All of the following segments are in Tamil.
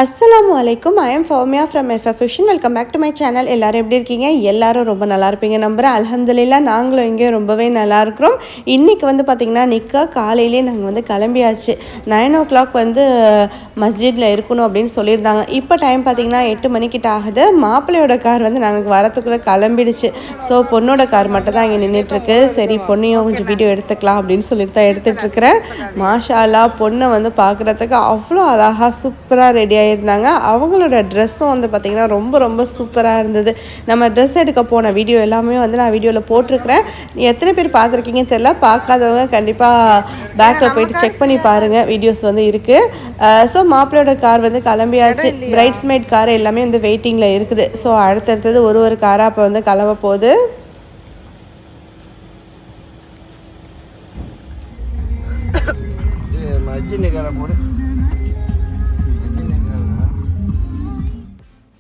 அஸ்ஸலாமு அலைக்கும். I am Fowmiya from FF fashion. Welcome back to my channel. எல்லோரும் எப்படி இருக்கீங்க? எல்லோரும் ரொம்ப நல்லா இருப்பீங்க நம்புகிறேன். அல்ஹம்துலில்லாஹ் நாங்களும் இங்கே ரொம்பவே நல்லா இருக்கிறோம். இன்றைக்கி பார்த்திங்கன்னா நிக்கா காலையிலே நாங்கள் கிளம்பியாச்சு. 9 o'clock மஸ்ஜிதில் இருக்கணும் அப்படின்னு சொல்லியிருந்தாங்க. இப்போ டைம் பார்த்திங்கன்னா 8 மணிக்கிட்ட ஆகுது. மாப்பிள்ளையோட கார் நாங்கள் வரத்துக்குள்ளே கிளம்பிடுச்சு. ஸோ பொண்ணோட கார் மட்டும் தான் இங்கே நின்றுட்டுருக்கு. சரி பொண்ணையும் கொஞ்சம் வீடியோ எடுத்துக்கலாம் அப்படின்னு சொல்லிட்டு தான் எடுத்துகிட்ருக்கிறேன். மாஷா அல்லாஹ் பொண்ணை பார்க்குறதுக்கு அவ்வளோ அழகாக சூப்பராக ரெடியாக இருந்தாங்க. அவங்களோட ட்ரெஸ்ஸும் பார்த்திங்கன்னா ரொம்ப ரொம்ப சூப்பராக இருந்தது. நம்ம ட்ரெஸ் எடுக்க போன வீடியோ எல்லாமே நான் வீடியோவில் போட்டிருக்கிறேன். எத்தனை பேர் பார்த்துருக்கீங்கன்னு தெரியல. பார்க்காதவங்க கண்டிப்பாக பேக்கில் போயிட்டு செக் பண்ணி பாருங்கள். வீடியோஸ் இருக்குது. ஸோ மாப்பிள்ளையோட கார் கிளம்பியாச்சு. பிரைட்ஸ்மேட் கார் எல்லாமே வெயிட்டிங்கில் இருக்குது. ஸோ அடுத்தடுத்தது ஒரு காராக இப்போ கிளம்ப போகுது.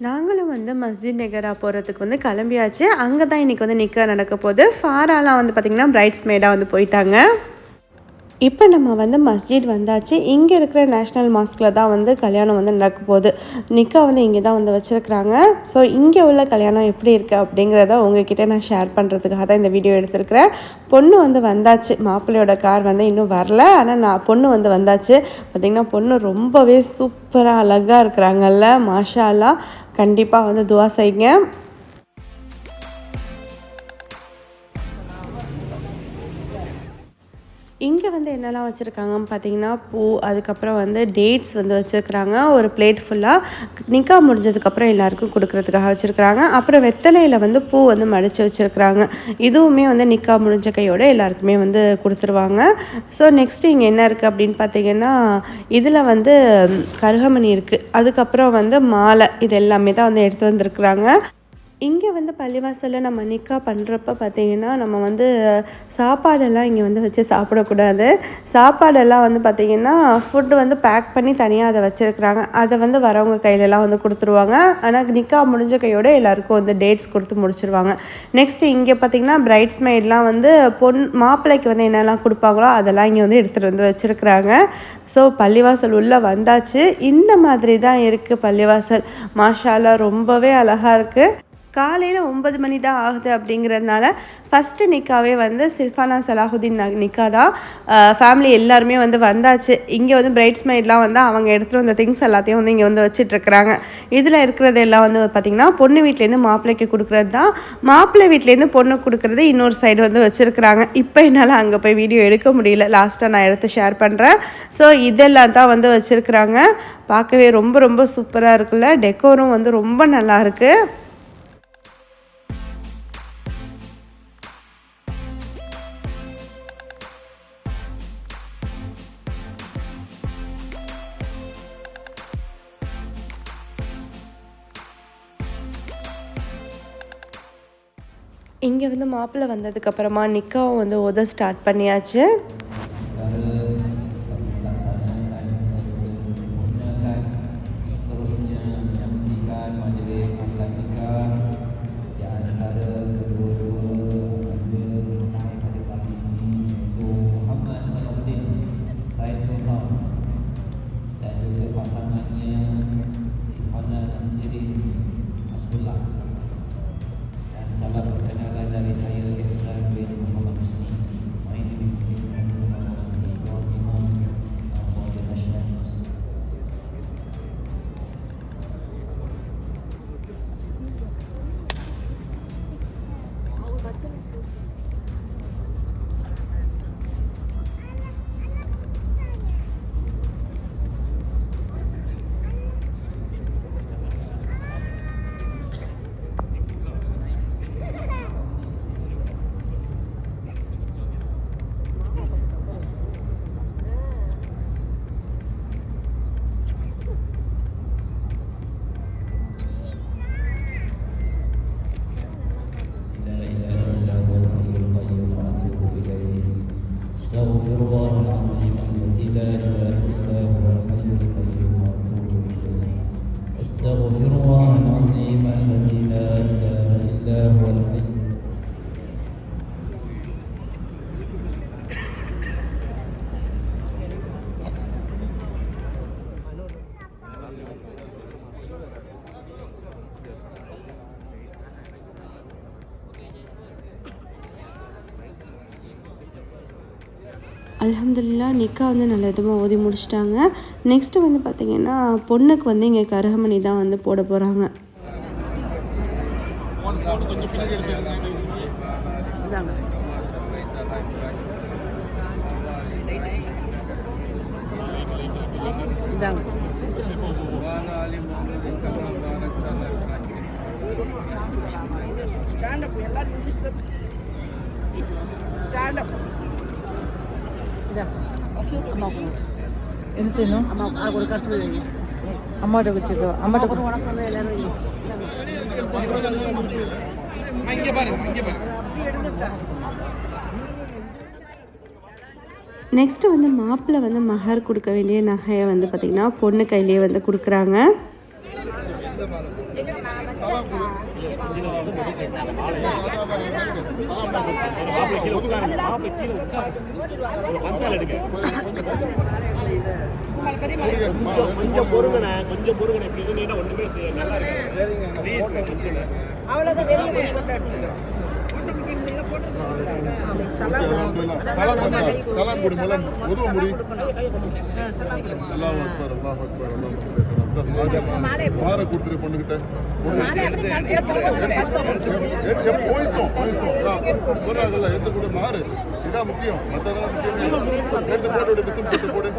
நாங்களும் மஸ்ஜித் நெகரா போகிறதுக்கு கிளம்பியாச்சு. அங்கே தான் இன்றைக்கி நிக்கா நடக்க போகுது. ஃபாராலாம் பார்த்திங்கன்னா பிரைட்ஸ்மேடாக போயிட்டாங்க. இப்போ நம்ம மஸ்ஜித் வந்தாச்சு. இங்கே இருக்கிற நேஷ்னல் மாஸ்கில் தான் கல்யாணம் நடக்க போகுது. நிக்கா இங்கே தான் வச்சுருக்குறாங்க. ஸோ இங்கே உள்ள கல்யாணம் எப்படி இருக்குது அப்படிங்கிறத உங்ககிட்ட நான் ஷேர் பண்ணுறதுக்காக தான் இந்த வீடியோ எடுத்துருக்கிறேன். பொண்ணு வந்தாச்சு. மாப்பிள்ளையோட கார் இன்னும் வரல. ஆனால் பொண்ணு வந்தாச்சு. பார்த்திங்கன்னா பொண்ணு ரொம்பவே சூப்பராக அழகாக இருக்கிறாங்கல்ல. மாஷா அல்லாஹ். கண்டிப்பாக துவா செய்யுங்க. இங்கே என்னெல்லாம் வச்சுருக்காங்கன்னு பார்த்தீங்கன்னா பூ, அதுக்கப்புறம் டேட்ஸ் வச்சுருக்குறாங்க. ஒரு பிளேட் ஃபுல்லாக நிக்கா முடிஞ்சதுக்கப்புறம் எல்லாேருக்கும் கொடுக்குறதுக்காக வச்சுருக்குறாங்க. அப்புறம் வெத்தலையில் பூ மடித்து வச்சுருக்குறாங்க. இதுவுமே நிக்கா முடிஞ்ச கையோடு எல்லாருக்குமே கொடுத்துருவாங்க. ஸோ நெக்ஸ்ட்டு இங்கே என்ன இருக்குது அப்படின்னு பார்த்தீங்கன்னா இதில் கருகமணி இருக்குது. அதுக்கப்புறம் மாலை, இது எல்லாமே தான் எடுத்து வந்திருக்குறாங்க. இங்கே பள்ளிவாசலில் நம்ம நிக்கா பண்ணுறப்ப பார்த்திங்கன்னா நம்ம சாப்பாடெல்லாம் இங்கே வச்சு சாப்பிடக்கூடாது. சாப்பாடெல்லாம் பார்த்திங்கன்னா ஃபுட்டு பேக் பண்ணி தனியாக அதை வச்சுருக்குறாங்க. அதை வரவங்க கையிலலாம் கொடுத்துருவாங்க. ஆனால் நிக்கா முடிஞ்ச கையோடு எல்லாேருக்கும் டேட்ஸ் கொடுத்து முடிச்சுருவாங்க. நெக்ஸ்ட்டு இங்கே பார்த்திங்கன்னா பிரைட்ஸ்மெய்ட்லாம் மாப்பிள்ளைக்கு என்னெல்லாம் கொடுப்பாங்களோ அதெல்லாம் இங்கே எடுத்துகிட்டு வச்சுருக்குறாங்க. ஸோ பள்ளிவாசல் உள்ளே வந்தாச்சு. இந்த மாதிரி தான் இருக்குது பள்ளிவாசல். மாஷா அல்லாஹ் ரொம்பவே அழகாக இருக்குது. காலையில் 9 மணி தான் ஆகுது. அப்படிங்கிறதுனால ஃபஸ்ட்டு நிக்காவே சில்ஃபானா சலாஹுதீன் நிக்கா தான். ஃபேமிலி எல்லாருமே வந்தாச்சு. இங்கே பிரைட்ஸ்மெய்ட்லாம் அவங்க எடுத்துகிட்டு வந்த திங்ஸ் எல்லாத்தையும் இங்கே வச்சிட்ருக்குறாங்க. இதில் இருக்கிறது எல்லாம் பார்த்திங்கன்னா பொண்ணு வீட்டிலேருந்து மாப்பிள்ளைக்கு கொடுக்குறது தான். மாப்பிள்ளை வீட்டிலேருந்து பொண்ணு கொடுக்குறது இன்னொரு சைடு வச்சுருக்குறாங்க. இப்போ என்னால் அங்கே போய் வீடியோ எடுக்க முடியல. லாஸ்ட்டாக நான் எடுத்து ஷேர் பண்ணுறேன். ஸோ இதெல்லாம் தான் வச்சுருக்குறாங்க. பார்க்கவே ரொம்ப ரொம்ப சூப்பராக இருக்குல்ல. டெக்கோரும் ரொம்ப நல்லாயிருக்கு. இங்கே மாப்பிள்ளை வந்ததுக்கப்புறமா நிக்காவும் ஓத ஸ்டார்ட் பண்ணியாச்சு. அல்ஹம்துலில்லாஹ் நிக்கா வந்து நல்ல விதமாக ஓதி முடிச்சிட்டாங்க. நெக்ஸ்ட்டு வந்து பார்த்திங்கன்னா பொண்ணுக்கு வந்து இங்கே கருகமணி தான் வந்து போட போகிறாங்க. என்ன செய்யணும்? அம்மாட்ட வச்சுக்கோ. அம்மாட்ட நெக்ஸ்ட்டு வந்து மாப்பிள்ளை வந்து மஹர் கொடுக்க வேண்டிய நகையை வந்து பார்த்திங்கன்னா பொண்ணு கையிலேயே வந்து கொடுக்குறாங்க. கொஞ்சம் பொறுங்கண்ணே, கொஞ்சம் பொறுங்கண்ணே. இப்படி இருந்தீங்கன்னா ஒன்றுமே செய்ய நல்லா இருக்கு. சலாம் குடி மூலம் உதவ முடி. அல்லாஹ் அக்பர், அல்லாஹ் அக்பர், அல்லாஹ் மாற கொடுத்துரு பொண்ணுகிட்ட. சொல்றாங்கல்ல, எடுத்து போட்டு மாறு. இதான் முக்கியம், மற்றதெல்லாம் முக்கியம். எடுத்து போட்டு பிசம் சுட்டு போடு.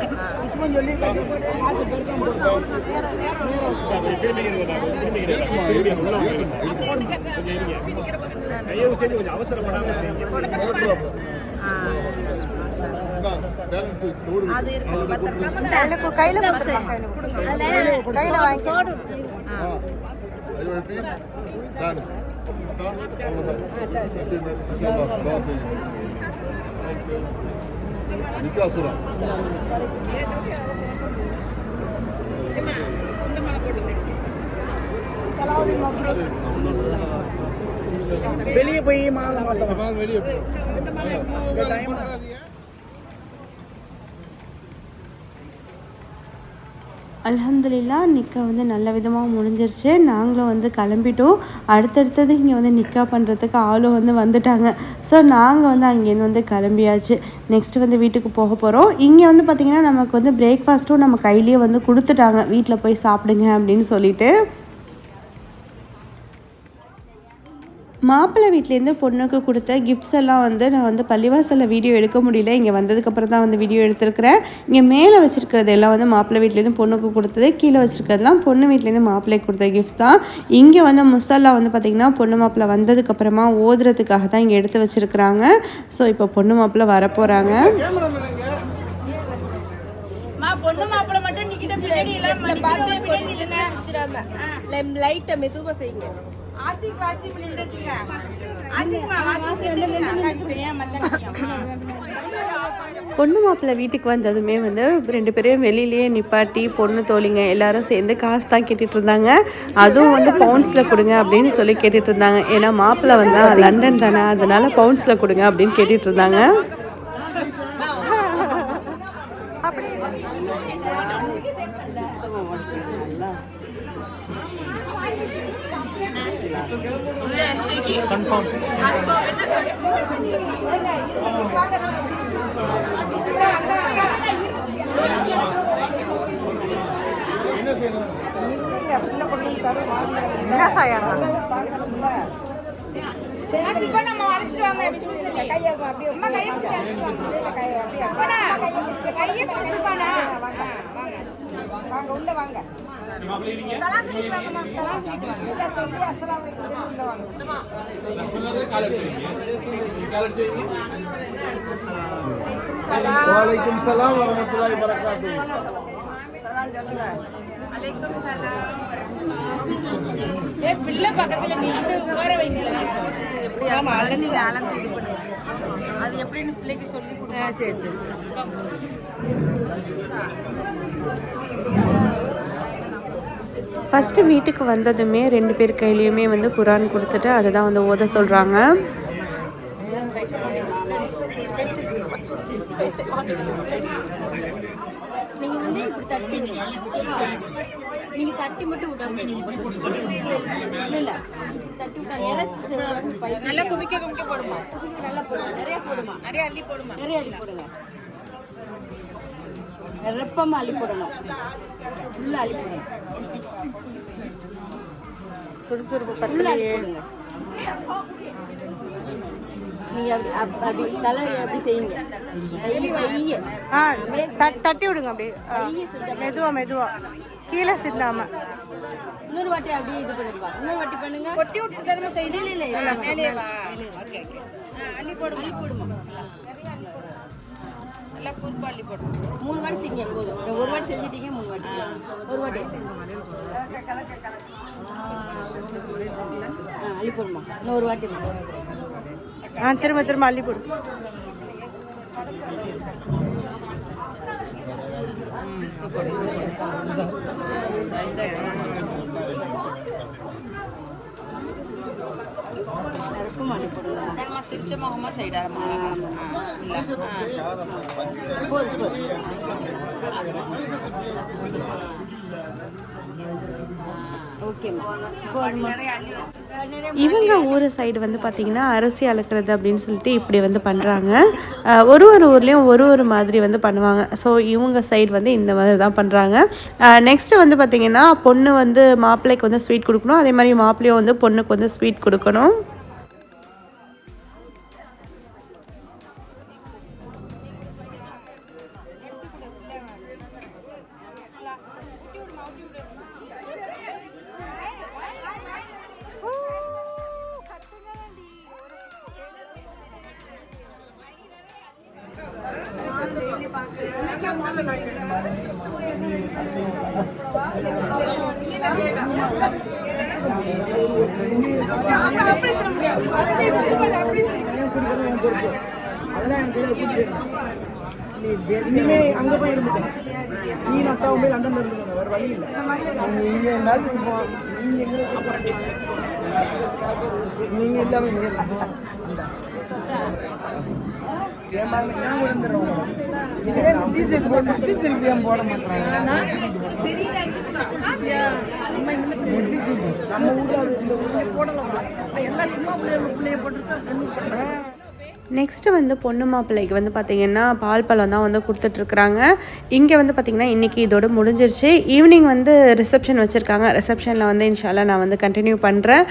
வெளியே போய் மாலை மாற்றலாம். வெளியே அல்ஹம்துலில்லாஹ் நிக்கா வந்து நல்ல விதமாக முடிஞ்சிருச்சு. நாங்களும் வந்து கிளம்பிட்டோம். அடுத்தடுத்தது இங்கே வந்து நிக்கா பண்ணுறதுக்கு ஆளும் வந்து வந்துட்டாங்க. ஸோ நாங்கள் வந்து அங்கேருந்து வந்து கிளம்பியாச்சு. நெக்ஸ்ட்டு வந்து வீட்டுக்கு போக போகிறோம். இங்கே வந்து பார்த்திங்கன்னா நமக்கு வந்து பிரேக்ஃபாஸ்ட்டும் நம்ம கையிலேயே வந்து கொடுத்துட்டாங்க, வீட்டில் போய் சாப்பிடுங்க அப்படின்னு சொல்லிட்டு. மாப்பிள்ளை வீட்லேருந்து பொண்ணுக்கு கொடுத்த கிஃப்ட்ஸ் எல்லாம் வந்து நான் வந்து பள்ளிவாசலில் வீடியோ எடுக்க முடியல. இங்கே வந்ததுக்கப்புறம் தான் வந்து வீடியோ எடுத்துருக்கிறேன். இங்கே மேலே வச்சுருக்கிறது எல்லாம் வந்து மாப்பிள்ளை வீட்லேருந்து பொண்ணுக்கு கொடுத்தது, கீழே வச்சுருக்கிறதுலாம் பொண்ணு வீட்லேருந்து மாப்பிள்ளைக்கு கொடுத்த கிஃப்ட்ஸ் தான். இங்கே வந்து முசல்லா வந்து பார்த்திங்கன்னா பொண்ணு மாப்பிள்ளை வந்ததுக்கப்புறமா ஓதுறதுக்காக தான் இங்கே எடுத்து வச்சுருக்குறாங்க. ஸோ இப்போ பொண்ணு மாப்பிள்ளை வரப்போகிறாங்க. பொண்ணு மாப்பிள்ளை மட்டும் நிக்கிட்ட லைட்டா மெதுவா செய்யுங்க. ஆசிக் வாசி பண்ணிட்டுங்க. ஆசிக்மா வாசி பண்ணிட்டுங்க. பொண்ணு மாப்பிள்ளை வீட்டுக்கு வந்ததுமே வந்து 2 பேரையும் வெளியிலேயே நிப்பாட்டி பொண்ணு தோழிங்க எல்லாரும் சேர்ந்து காசு தான் கேட்டுட்டு இருந்தாங்க. அதுவும் வந்து பவுண்ட்ஸில் கொடுங்க அப்படின்னு சொல்லி கேட்டுட்டு இருந்தாங்க. ஏன்னா மாப்பிள்ளை வந்தால் லண்டன் தானே, அதனால பவுண்ட்ஸில் கொடுங்க அப்படின்னு கேட்டுட்டு இருந்தாங்க. கன்ஃபார்ம். என்ன சாயாங்க? இப்போ நம்ம அழைச்சிட்டு வாங்க. கையை அப்படியே அம்மா கையை பிடிச்சி அழைச்சிட்டு வாங்க. கையை பிடிச்சிப்பானா வாங்க வாங்க உள்ள வாங்க. சலாம் சொல்லிட்டு வாங்கம்மா. சலாம் சொல்லிட்டு வாங்க. இல்ல சொல்லி அஸ்ஸலாமு அலைக்கும் உள்ள வாங்க. நான் சொல்றதே கால் எடுத்துறீங்க. கால் எடுத்துறீங்க. வலைக்கும் சலாம் வரஹ்மத்துல்லாஹி வபரகாத்துஹு. சலாம் சொல்லுங்க. அலைக்கும் சலாம். பிள்ளை பக்கத்துல நின்று உட்கார வைங்களா? எப்படி அளந்து இது பண்ணுங்க. அது எப்படின்னு பிள்ளைக்கு சொல்லி கொடுங்க. சரி சரி சரி. ஃபஸ்ட்டு வீட்டுக்கு வந்ததுமே 2 பேர் கையிலையுமே வந்து குரான் கொடுத்துட்டு அதை தான் வந்து ஓத சொல்கிறாங்க. நீங்கள் வந்து இப்படி தட்டி நீங்கள் தட்டி மட்டும் விடாம இல்லை தட்டி விட்டாங்க. நல்லா குமிக்க போடுமா? நல்லா போடுமா? நிறைய போடுமா? நிறைய அள்ளி போடுமா? நிறைய அள்ளி போடுங்க. ரெப்பமாக அள்ளி போடணும், ஃபுல்லாக அள்ளி போடணும், சுறுசுறுப்பு ஃபுல்லாக அள்ளி பத்தலையே. போடுங்க. நீங்கள் அப்படி தலை அப்படி செய்யுங்க, கையை தட்டி விடுங்க அப்படியே. மெதுவா மெதுவா கீழே சிந்தாம. இன்னொரு வாட்டி அப்படியே இது பண்ணிடுவா. இன்னொரு வாட்டி பண்ணுங்க. கொட்டி விட்டு தரமா செய்யணும். இல்லை இல்லை மேலே வா. Okay okay. அள்ளி போடுமா, அள்ளி போடுமா. நல்லா குறிப்பா அள்ளி போடுங்க. 3 வாட்டி செய்யுங்க போதும். ஒரு வாட்டி செஞ்சிட்டீங்க, 3 வாட்டி. ஒரு வாட்டி அள்ளி போடுமா. இன்னொரு வாட்டி திரும்ப திரும்ப அள்ளி போடு. அள்ளி போடுங்க. சிரிச்ச முகமா சைடாரமா. இவங்க ஊர் சைடு வந்து பார்த்திங்கன்னா அரிசி அளக்கிறது அப்படின்னு சொல்லிட்டு இப்படி வந்து பண்ணுறாங்க. ஒரு ஊர்லேயும் ஒரு மாதிரி வந்து பண்ணுவாங்க. ஸோ இவங்க சைடு வந்து இந்த மாதிரி தான் பண்ணுறாங்க. நெக்ஸ்ட்டு வந்து பார்த்திங்கன்னா பொண்ணு வந்து மாப்பிள்ளைக்கு வந்து ஸ்வீட் கொடுக்கணும், அதே மாதிரி மாப்பிள்ளையும் வந்து பொண்ணுக்கு வந்து ஸ்வீட் கொடுக்கணும். இனிமே அங்க போய் இருந்துட்டேன். நீ அத்தாவும் போய் லண்டன்ல இருந்துக்கோங்க, வேற வழி இல்லை. நீங்க இல்லாம போட மாட்டாங்க. நம்ம ஊர்ல இந்த ஊர்ல போடலாம். எல்லாம் சும்மா பிள்ளைய போட்டு. நெக்ஸ்ட்டு வந்து பொண்ணு மாப்பிள்ளைக்கு வந்து பார்த்திங்கன்னா பால் பழம் தான் வந்து கொடுத்துட்ருக்குறாங்க. இங்கே வந்து பார்த்திங்கன்னா இன்றைக்கி இதோடு முடிஞ்சிருச்சு. ஈவினிங் வந்து ரிசப்ஷன் வச்சுருக்காங்க. ரிசப்ஷனில் வந்து இன்ஷால்லா நான் வந்து கண்டினியூ பண்ணுறேன்.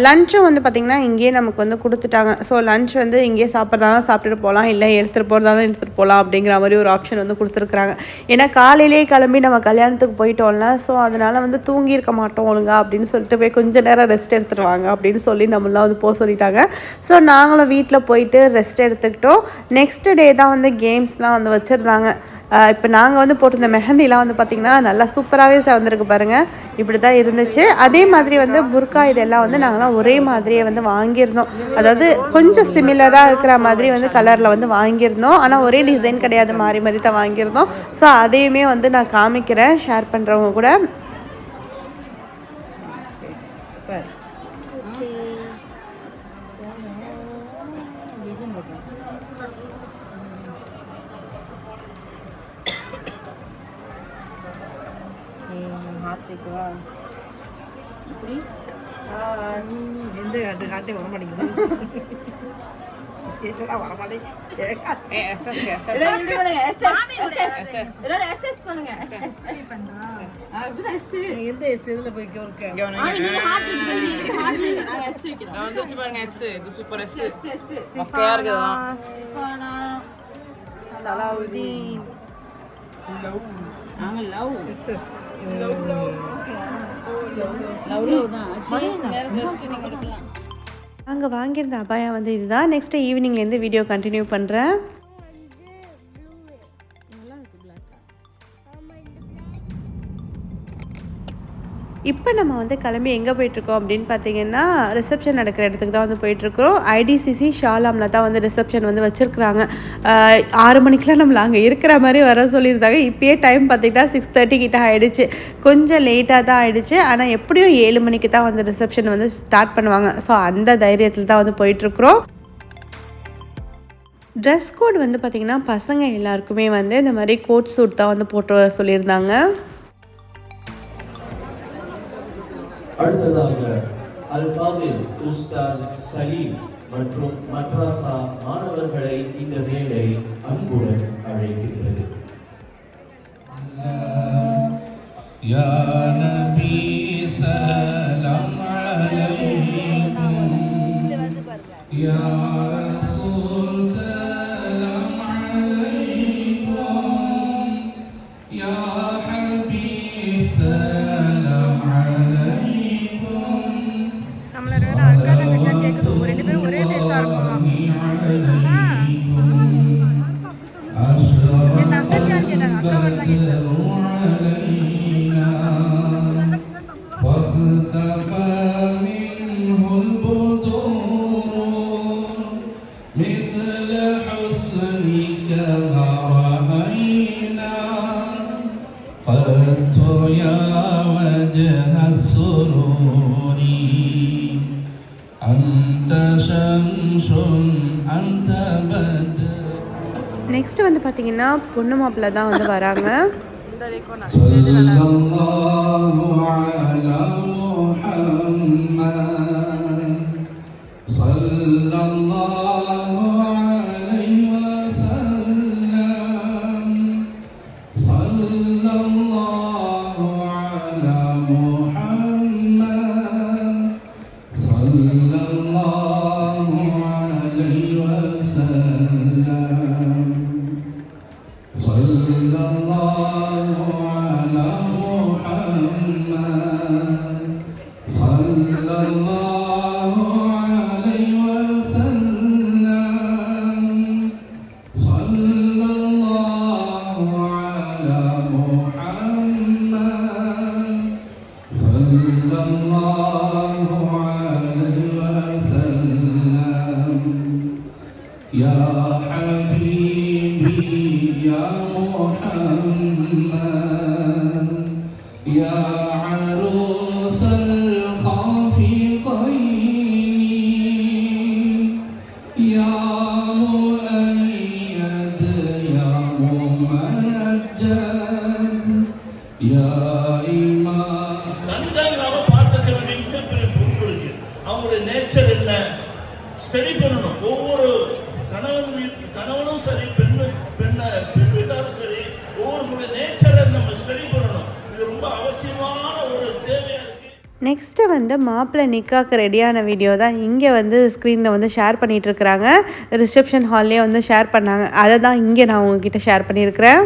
லஞ்சும் வந்து பார்த்திங்கன்னா இங்கேயே நமக்கு வந்து கொடுத்துட்டாங்க. ஸோ லஞ்ச் வந்து இங்கேயே சாப்பிட்றதாலும் சாப்பிட்டுட்டு போகலாம், இல்லை எடுத்துகிட்டு போகிறதாலும் எடுத்துகிட்டு போகலாம் அப்படிங்கிற மாதிரி ஒரு ஆப்ஷன் வந்து கொடுத்துருக்குறாங்க. ஏன்னா காலையிலேயே கிளம்பி நம்ம கல்யாணத்துக்கு போயிட்டோம்ல, ஸோ அதனால் வந்து தூங்கியிருக்க மாட்டோம் ஒழுங்கா அப்படின்னு சொல்லிட்டு போய் கொஞ்சம் நேரம் ரெஸ்ட் எடுத்துருவாங்க அப்படின்னு சொல்லி நம்மளாம் வந்து போக சொல்லிட்டாங்க. ஸோ நாங்களும் வீட்டில் போயிட்டு ரெஸ்ட் எடுத்துக்கிட்டோம். நெக்ஸ்ட் டே தான் வந்து கேம்ஸ்லாம் வந்து வச்சுருந்தாங்க. இப்போ நாங்கள் வந்து போட்டிருந்த மெஹந்திலாம் வந்து பார்த்திங்கன்னா நல்லா சூப்பராகவே வந்திருக்கு பாருங்கள். இப்படி தான் இருந்துச்சு. அதே மாதிரி வந்து புர்கா இதெல்லாம் வந்து நாங்களாம் ஒரே மாதிரியே வந்து வாங்கியிருந்தோம். அதாவது கொஞ்சம் சிமிலராக இருக்கிற மாதிரி வந்து கலரில் வந்து வாங்கியிருந்தோம். ஆனால் ஒரே டிசைன் கிடையாது, மாறி மாறி தான் வாங்கியிருந்தோம். ஸோ அதையுமே வந்து நான் காமிக்கிறேன் ஷேர் பண்ணுறவங்க கூட. எந்த காட்டே வர மாட்டேங்குது. அங்கே வாங்கியிருந்த அபாயா வந்து இதுதான். நெக்ஸ்ட்டு ஈவினிங்லேருந்து வீடியோ கண்டினியூ பண்ணுறேன். இப்போ நம்ம வந்து கிளம்பி எங்கே போயிட்டுருக்கோம் அப்படின்னு பார்த்தீங்கன்னா ரிசப்ஷன் நடக்கிற இடத்துக்கு தான் வந்து போயிட்டுருக்குறோம். ஐடிசிசி ஷாலாமில் தான் வந்து ரிசப்ஷன் வந்து வச்சுருக்குறாங்க. 6 மணிக்கெலாம் நம்மளை அங்கே இருக்கிற மாதிரி வர சொல்லியிருந்தாங்க. இப்போயே டைம் பார்த்திங்கன்னா 6:30 கிட்ட ஆகிடுச்சு. கொஞ்சம் லேட்டாக தான் ஆகிடுச்சு. ஆனால் எப்படியும் 7 மணிக்கு தான் வந்து ரிசப்ஷன் வந்து ஸ்டார்ட் பண்ணுவாங்க. ஸோ அந்த தைரியத்தில் தான் வந்து போயிட்டுருக்குறோம். ட்ரெஸ் கோட் வந்து பார்த்திங்கன்னா பசங்க எல்லாருக்குமே வந்து இந்த மாதிரி கோட் சூட் தான் வந்து போட்டு வர சொல்லியிருந்தாங்க. அடுத்ததாக அல்-ஃபாதில் உஸ்தாத் சலீம் மற்றும் மட்ராசா மாணவர்களை இந்த மேடை அன்புடன் அழைக்கின்றனர். يا نبي سلام عليكم يا رسول سلام عليكم يا حبيب سلام عليكم நம்மளோட அக்கா தங்கச்சான்னு கேட்குது ரெண்டு பேரும் ஒரே பேசா இருக்கும் என் தங்கச்சான்னு கேட்டாங்க அக்கா மட்டும் தான் கேட்டாங்க مثل حسنك ما رأينا قدت يا وجه السرور أنت شمس أنت بدر. நெக்ஸ்ட் வந்து பார்த்தீங்கன்னா பொண்ணு மாப்பிள்ளை தான் வந்து வராங்க. صلى الله على محمد صلى الله عليه وسلم صلى الله على محمد صلى الله عليه وسلم صلى الله على محمد صلى الله عليه وسلم صلى الله على محمد صلى الله عليه وسلم يا حبيبي يا محمد يا عروس الخافقين يا مؤيد يا ممجد يا إمام. கண்கள் நாம பார்த்துக்க வேண்டிய மிகப்பெரிய பொறுப்பு இருக்கு. அவங்களுடைய நேச்சர் என்ன ஸ்டடி பண்ணணும். ஒவ்வொரு கணவனும் சரி பெண் வீட்டாரும் சரி ஒவ்வொருடைய நேச்சரை நம்ம ஸ்டடி பண்ணணும். இது ரொம்ப அவசியமான ஒரு தேவையா இருக்கு. நெக்ஸ்ட்டு வந்து மாப்பிள்ளை நிக்காக்கு ரெடியான வீடியோ தான் இங்கே வந்து ஸ்க்ரீனில் வந்து ஷேர் பண்ணிகிட்ருக்குறாங்க. ரிசப்ஷன் ஹால்லேயே வந்து ஷேர் பண்ணாங்க. அதை தான் இங்கே நான் உங்ககிட்ட ஷேர் பண்ணியிருக்கிறேன்.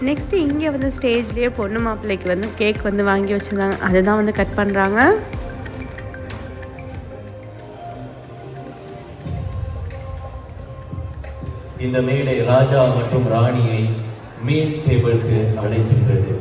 நெக்ஸ்ட்டு இங்கே வந்து ஸ்டேஜ்லேயே பொண்ணு மாப்பிள்ளைக்கு வந்து கேக் வந்து வாங்கி வச்சுருந்தாங்க. அதை தான் வந்து கட் பண்ணுறாங்க. இந்த மேடை ராஜா மற்றும் ராணியை மீன் டேபிளுக்கு அழைக்கின்றது.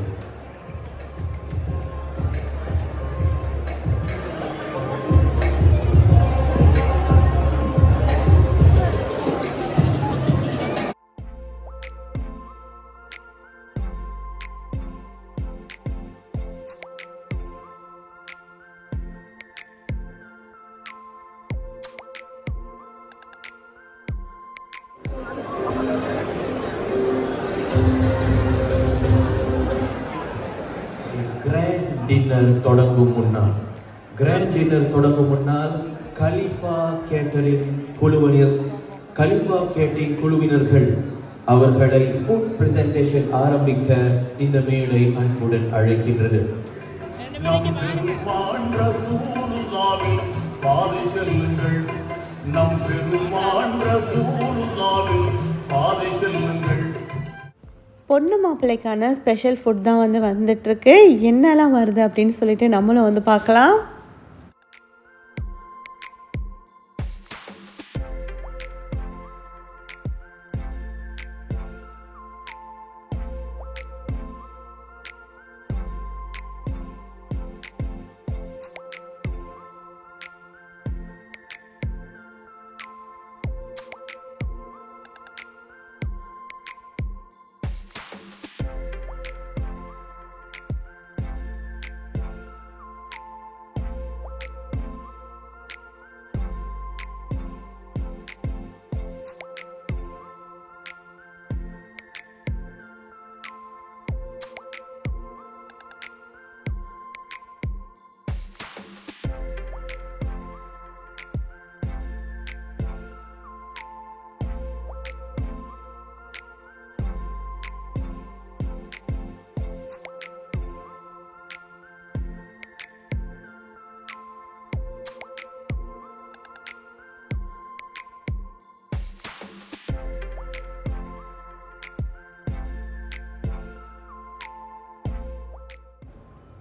டின்னர் தொடங்கும் முன்னால் கலிஃபா கேட்டரிங் குழுவினர்கள் அவர்களை ஃபுட் பிரசன்டேஷன் ஆரம்பிக்க இந்த மேடை அன்புடன் அழைக்கின்றது. பொண்ணு மாப்பிள்ளைக்கான ஸ்பெஷல் ஃபுட் தான் வந்து வந்துட்டுருக்கு. என்னெல்லாம் வருது அப்படின்னு சொல்லிட்டு நம்மளும் வந்து பார்க்கலாம்.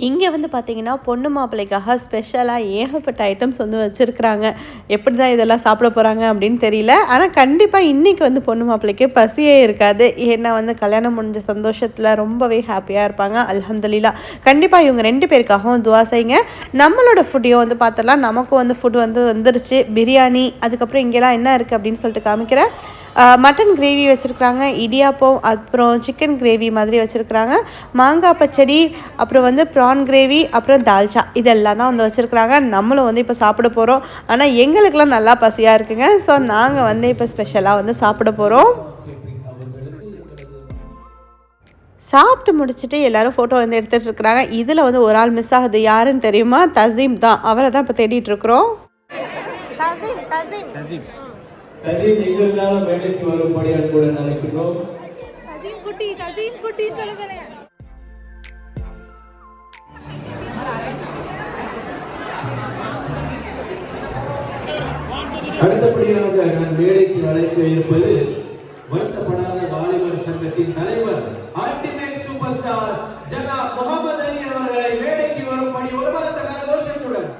இங்கே வந்து பார்த்திங்கன்னா பொண்ணு மாப்பிள்ளைக்காக ஸ்பெஷலாக ஏகப்பட்ட ஐட்டம்ஸ் வந்து வச்சுருக்குறாங்க. எப்படி தான் இதெல்லாம் சாப்பிட போகிறாங்க அப்படின்னு தெரியல. ஆனால் கண்டிப்பாக இன்றைக்கி வந்து பொண்ணு மாப்பிள்ளைக்கு பசியே இருக்காது. ஏன்னா வந்து கல்யாணம் முடிஞ்ச சந்தோஷத்தில் ரொம்பவே ஹாப்பியாக இருப்பாங்க. அல்ஹம்துலில்லாஹ். கண்டிப்பாக இவங்க 2 பேருக்காகவும் துவா செய்யுங்க. நம்மளோட ஃபுட்டையும் வந்து பார்த்துடலாம். நமக்கும் வந்து ஃபுட் வந்து வந்துருச்சு. பிரியாணி, அதுக்கப்புறம் இங்கெல்லாம் என்ன இருக்குது அப்படின்னு சொல்லிட்டு காமிக்கிறேன். மட்டன் கிரேவி வச்சுருக்குறாங்க, இடியாப்பம், அப்புறம் சிக்கன் கிரேவி மாதிரி வச்சுருக்குறாங்க, மாங்காய் பச்சடி, அப்புறம் வந்து ப்ரான் கிரேவி, அப்புறம் தால்ச்சா, இதெல்லாம் தான் வந்து வச்சுருக்குறாங்க. நம்மளும் வந்து இப்போ சாப்பிட போகிறோம். ஆனால் எங்களுக்கெல்லாம் நல்லா பசியாக இருக்குங்க. ஸோ நாங்கள் வந்து இப்போ ஸ்பெஷலாக வந்து சாப்பிட போகிறோம். சாப்பிட்டு முடிச்சுட்டு எல்லோரும் ஃபோட்டோ வந்து எடுத்துகிட்டு இருக்கிறாங்க. இதில் வந்து ஒரு ஆள் மிஸ் ஆகுது. யாருன்னு தெரியுமா? தசீம் தான். அவரை தான் இப்போ தேடிட்டு இருக்கிறோம். மேடைக்கு வரும்படி அன்புடன் அழைக்கிறோம். அடுத்தபடியாக நான் மேடைக்கு அழைக்க இருப்பது வருத்தப்படாத வாலிபர் சங்கத்தின் தலைவர் அல்டிமேட் சூப்பர் ஸ்டார் ஜனாப் முகமது அலி அவர்களை மேடைக்கு வரும்படி ஒரு மனத கரகோஷத்துடன்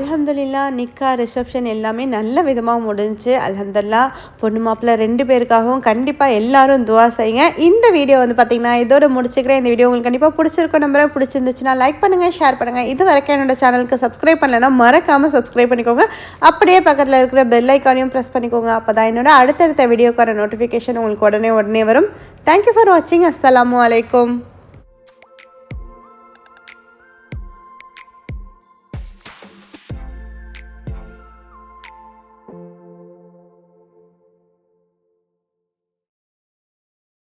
அல்ஹம்துலில்லாஹ். நிக்கா ரிசப்ஷன் எல்லாமே நல்ல விதமாக முடிஞ்சுச்சு. அல்ஹம்துலில்லாஹ். பொண்ணு மாப்பிள்ளை 2 பேருக்காகவும் கண்டிப்பாக எல்லாரும் துவா செய்யுங்க. இந்த வீடியோ வந்து பார்த்திங்கன்னா இதோட முடிச்சுக்கிறேன். இந்த வீடியோ உங்களுக்கு கண்டிப்பாக பிடிச்சிருக்கும் நம்புறேன். பிடிச்சிருந்துச்சுன்னா லைக் பண்ணுங்கள், ஷேர் பண்ணுங்கள். இது வரைக்கும் என்னோட சேனலுக்கு சப்ஸ்கிரைப் பண்ணலைன்னா மறக்காமல் சப்ஸ்கிரைப் பண்ணிக்கோங்க. அப்படியே பக்கத்தில் இருக்கிற பெல் ஐக்கானையும் ப்ரெஸ் பண்ணிக்கோங்க. அப்போ தான் என்னோட அடுத்தடுத்த வீடியோக்கான நோட்டிஃபிகேஷன் உங்களுக்கு உடனே வரும். தேங்க்யூ ஃபார் வாட்சிங். அஸ்ஸலாமு அலைக்கும்.